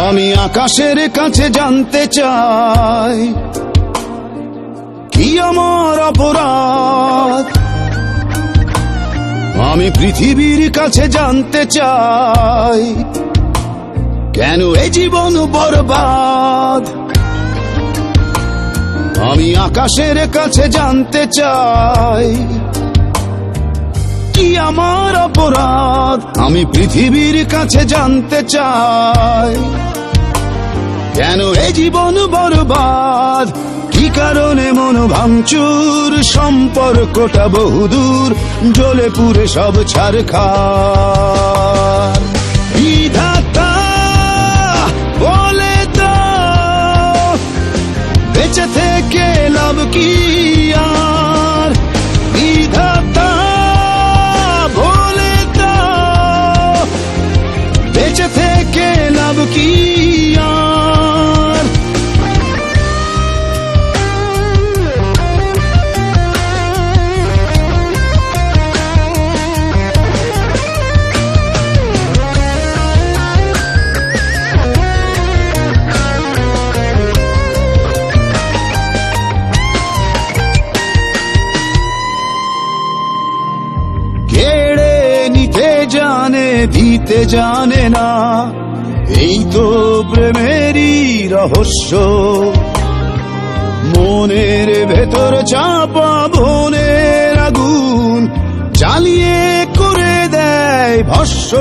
আমি আকাশের কাছে জানতে চাই কি আমার অপরাধ। আমি পৃথিবীর কাছে জানতে চাই কেন এ জীবন বরবাদ। আমি আকাশের কাছে জানতে চাই কি আমার অপরাধ। আমি পৃথিবীর কাছে জানতে চাই কেন এ জীবন বরবাদ। কি কারণে মন ভাঙচুর, সম্পর্কটা বহুদূর, জ্বলে পুড়ে সব ছারখার। বিধাতা বলে দাও বেঁচে থেকে লাভ কি আর। বিধাতা বলে দাও বেঁচে থেকে লাভ কি আর। কেড়ে নিতে জানে, দিতে জানে না, এই তো প্রেমেরই রহস্য। মনের ভেতর চাপা বনের আগুন জ্বালিয়ে করে দেয় ভস্য।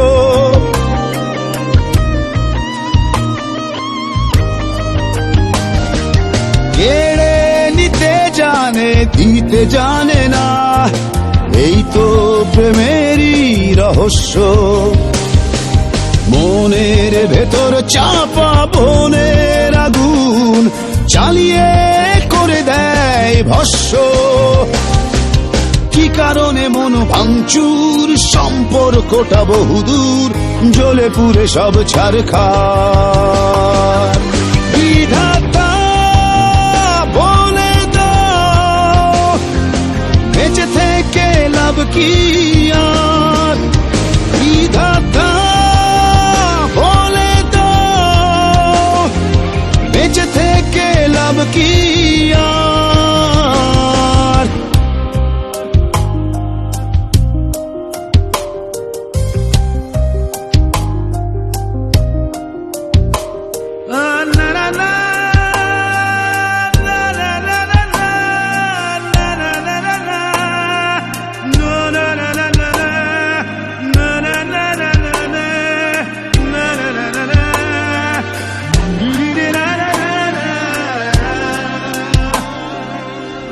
কেড়ে নিতে জানে, দিতে জানে না, এই তো প্রেমেরই রহস্য। মনের ভেতর চাপা বনের আগুন জ্বালিয়ে করে দেয় ভস্য। কি কারণে মন ভাঙচুর, সম্পর্কটা বহুদূর, জ্বলে পুড়ে সব ছারখার। বিধাতা বলে দাও বেঁচে থেকে লাভ কি আর। বিধাতা বলে দাও বেঁচে থেকে লাভ কি আর।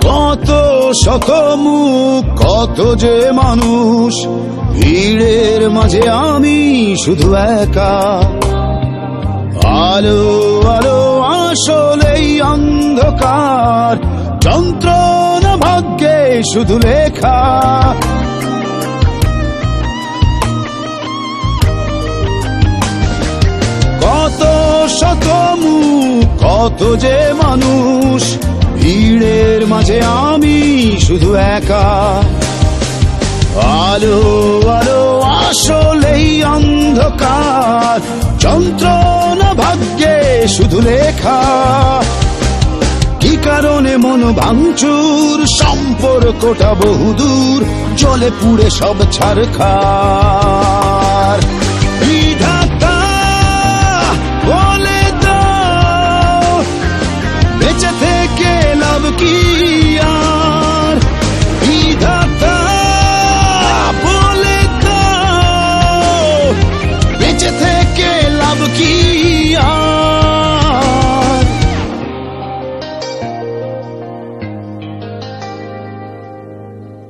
কত শত মুখ, কত যে মানুষ, ভিড়ের মাঝে আমি শুধু একা। আলো আলো আসলেই অন্ধকার, যন্ত্রণা ভাগ্যে শুধু লেখা। কত শত মুখ, কত যে মানুষ, ভিড়ের মাঝে আমি শুধু একা। আলো আলো আসলেই অন্ধকার, যন্ত্রণা ভাগ্যে শুধু লেখা। কি কারণে মন ভাঙচুর, সম্পর্কটা বহুদূর, জ্বলে পুড়ে সব ছারখার।